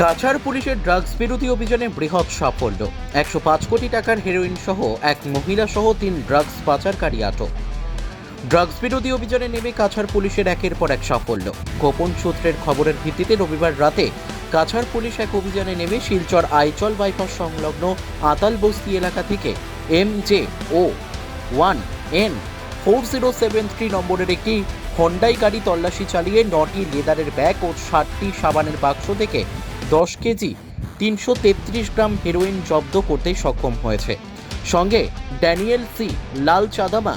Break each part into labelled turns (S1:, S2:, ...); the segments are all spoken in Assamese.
S1: কাছাড় পুলিশের ড্রাগস বিরোধী অভিযানে বৃহৎ সাফল্য। 105 কোটি টাকার হেরোইন সহ এক মহিলা সহ 3 ড্রাগস পাচারকারী আটক। ড্রাগস বিরোধী অভিযানে নেমে কাছাড় পুলিশের একের পর এক সাফল্য। গোপন সূত্রের খবরের ভিত্তিতে রবিবার রাতে কাছাড় পুলিশ এক অভিযানে নেমে শিলচর আইচল বাইপাস সংলগ্ন আতাল বস্তি এলাকা থেকে MJ01N4073 নম্বরের একটি হন্ডাই গাড়ি তল্লাশি চালিয়ে 9টি লেদারের ব্যাগ ও 60টি সাবানের বাক্স থেকে 10 কেজি 333 গ্রাম হেরোইন জব্দ করতে সক্ষম হয়েছে। সঙ্গে ড্যানিয়েল সি, লাল চাদামা,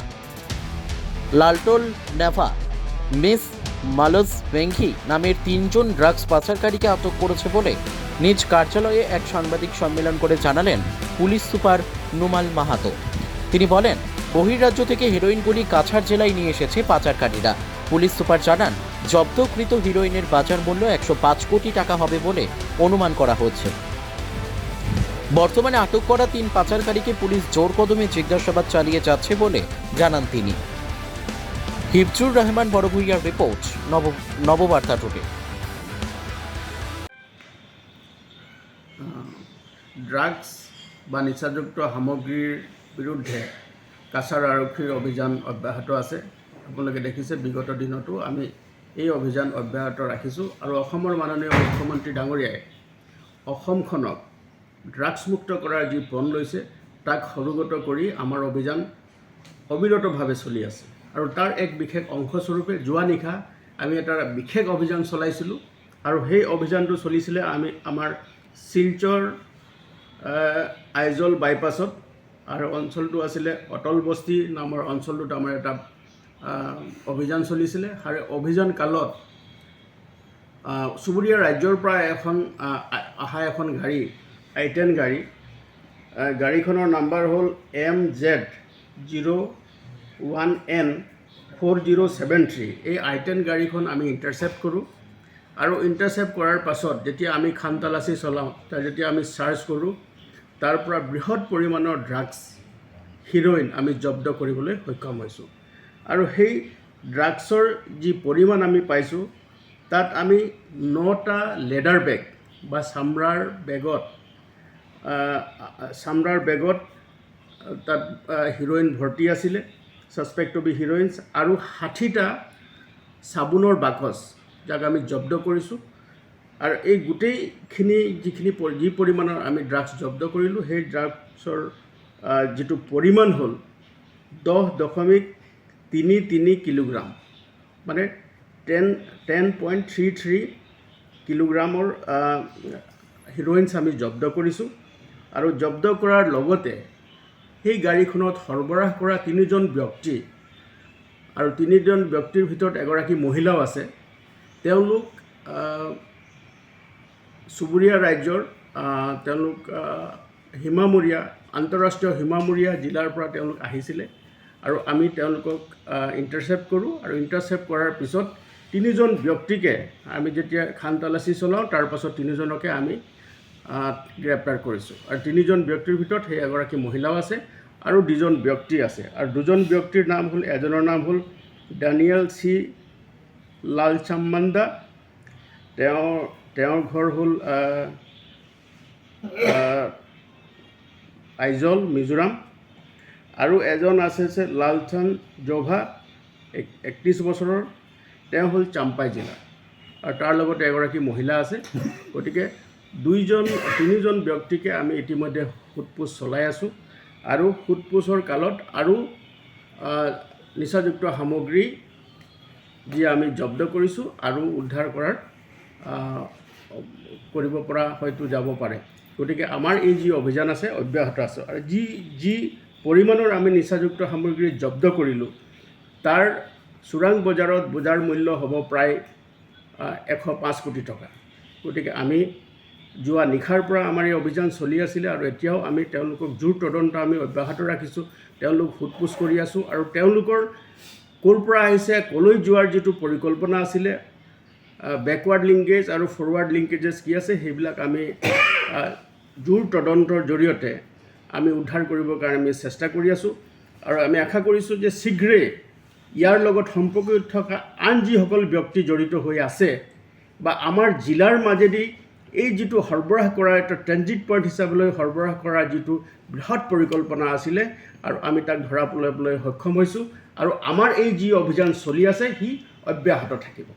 S1: লালটোল নেভা, মিস মালস ভেঙ্কি নামের 3 জন ড্রাগস পাচারকারীকে আটক করেছে বলে নিজ কার্যালয়ে এক সাংবাদিক সম্মেলন করে জানালেন পুলিশ সুপার নুমাল মাহাতো। তিনি বলেন, বহির্রাজ্য থেকে হেরোইনগুলি কাছাড় জেলায় নিয়ে এসেছে পাচারকারীরা। পুলিশ সুপার জানান, জব্দকৃত হিরোইনের বাজার মূল্য 105 কোটি টাকা হবে বলে অনুমান করা হচ্ছে। বর্তমানে আটক করা 3 পাচারকারীকে পুলিশ জোর কদমে জিজ্ঞাসাবাদ চালিয়ে যাচ্ছে বলে জানান তিনি। হিফজুর রহমান বড়ভূইয়ার রিপোর্ট, নববার্তা টুডে।
S2: ড্রাগছ বা নিচাযুক্ত সামগ্ৰীৰ বিৰুদ্ধে কাছাৰ আৰক্ষীৰ অভিযান অব্যাহত আছে। আপোনালোকে দেখিছে বিগত দিনতো আমি এই অভিযান অব্যাহত ৰাখিছোঁ আৰু অসমৰ মাননীয় মুখ্যমন্ত্ৰী ডাঙৰীয়াই অসমখনক ড্ৰাগছমুক্ত কৰাৰ যি পণ লৈছে তাক সৰুগত কৰি আমাৰ অভিযান অবিৰতভাৱে চলি আছে। আৰু তাৰ এক বিশেষ অংশস্বৰূপে যোৱা নিশা আমি এটা বিশেষ অভিযান চলাইছিলোঁ আৰু সেই অভিযানটো চলিছিলে আমাৰ শিলচৰ আইজল বাইপাছত, আৰু অঞ্চলটো আছিলে অটল বস্তি নামৰ অঞ্চলটোত আমাৰ এটা অভিযান চলিছিলে। আৰু অভিযান কালত চুবুৰীয়া ৰাজ্যৰ পৰা অহা এখন গাড়ী, I-10 গাড়ী, গাড়ীখনৰ নাম্বাৰ হ'ল MZ01N4073। এই I-10 গাড়ীখন আমি ইণ্টাৰচেপ্ট কৰোঁ আৰু ইণ্টাৰচেপ্ট কৰাৰ পাছত যেতিয়া আমি খান তালাচী চলাওঁ, যেতিয়া আমি চাৰ্চ কৰোঁ, তাৰ পৰা বৃহৎ পৰিমাণৰ ড্ৰাগছ হিৰ'ইন আমি জব্দ কৰিবলৈ সক্ষম হৈছোঁ। আৰু সেই ড্ৰাগছৰ যি পৰিমাণ আমি পাইছোঁ তাত আমি 9টা লেডাৰ বেগ বা চামৰাৰ বেগত তাত হিৰ'ইন ভৰ্তি আছিলে, ছাছপেক্ট টু বি হিৰ'ইনছ, আৰু 60টা চাবোনৰ বাকচ যাক আমি জব্দ কৰিছোঁ। আৰু এই গোটেইখিনি যি পৰিমাণৰ আমি ড্ৰাগছ জব্দ কৰিলোঁ, সেই ড্ৰাগছৰ যিটো পৰিমাণ হ'ল 10.33 কিলোগ্ৰাম, মানে 10.33 কিলোগ্ৰামৰ হিৰ'ইনছ আমি জব্দ কৰিছোঁ। আৰু জব্দ কৰাৰ লগতে সেই গাড়ীখনত সৰবৰাহ কৰা 3জন ব্যক্তি, আৰু 3জন ব্যক্তিৰ ভিতৰত এগৰাকী মহিলাও আছে। তেওঁলোক চুবুৰীয়া ৰাজ্যৰ, তেওঁলোক হিমামূৰীয়া, আন্তঃৰাষ্ট্ৰীয় হিমামূৰীয়া জিলাৰ পৰা তেওঁলোক আহিছিলে। আৰু আমি তেওঁলোকক ইণ্টাৰচেপ্ট কৰোঁ, আৰু ইণ্টাৰচেপ্ট কৰাৰ পিছত 3জন ব্যক্তিকে আমি যেতিয়া খান তালাচী চলাওঁ, তাৰ পাছত 3জনকে আমি গ্ৰেপ্তাৰ কৰিছোঁ। আৰু 3জন ব্যক্তিৰ ভিতৰত সেই এগৰাকী মহিলাও আছে আৰু 2জন ব্যক্তি আছে। আৰু 2জন ব্যক্তিৰ নাম হ'ল, এজনৰ নাম হ'ল ডেনিয়েল চি লালচাম্মান্দা, তেওঁৰ ঘৰ হ'ল আইজল, মিজোৰাম। আৰু এজন আছে লালচান জোভা, 31 বছৰৰ, তেওঁ হ'ল চাম্পাই জিলা, আৰু তাৰ লগতে এগৰাকী মহিলা আছে। গতিকে 3জন ব্যক্তিকে আমি ইতিমধ্যে সোধপোছ চলাই আছোঁ, আৰু সোধপোছৰ কালত আৰু নিচাযুক্ত সামগ্ৰী যি আমি জব্দ কৰিছোঁ আৰু উদ্ধাৰ কৰিব পৰা হয়তো যাব পাৰে। গতিকে আমাৰ এই যি অভিযান আছে অব্যাহত আছে। আৰু যি পৰিমাণৰ আমি নিচাযুক্ত সামগ্ৰী জব্দ কৰিলোঁ, তাৰ চোৰাং বজাৰত বজাৰ মূল্য হ'ব প্ৰায় 105 কোটি টকা। গতিকে আমি যোৱা নিশাৰ পৰা আমাৰ এই অভিযান চলি আছিলে, আৰু এতিয়াও আমি তেওঁলোকক জোৰ তদন্ত আমি অব্যাহত ৰাখিছোঁ। তেওঁলোক সোধপোছ কৰি আছোঁ, আৰু তেওঁলোকৰ ক'ৰ পৰা আহিছে, ক'লৈ যোৱাৰ যিটো পৰিকল্পনা আছিলে, বেকৱাৰ্ড লিংকেজ আৰু ফৰৱাৰ্ড লিংকেজেছ কি আছে, সেইবিলাক আমি জোৰ তদন্তৰ জৰিয়তে আমি উদ্ধাৰ কৰিবৰ কাৰণে আমি চেষ্টা কৰি আছোঁ। আৰু আমি আশা কৰিছোঁ যে শীঘ্ৰেই ইয়াৰ লগত সম্পৰ্কিত থকা আন যিসকল ব্যক্তি জড়িত হৈ আছে বা আমাৰ জিলাৰ মাজেদি এই যিটো সৰবৰাহ কৰা এটা ট্ৰেনজিট পইণ্ট হিচাপলৈ সৰবৰাহ কৰা যিটো বৃহৎ পৰিকল্পনা আছিলে আৰু আমি তাক ধৰা পেলাবলৈ সক্ষম হৈছোঁ আৰু আমাৰ এই যি অভিযান চলি আছে সি অব্যাহত থাকিব।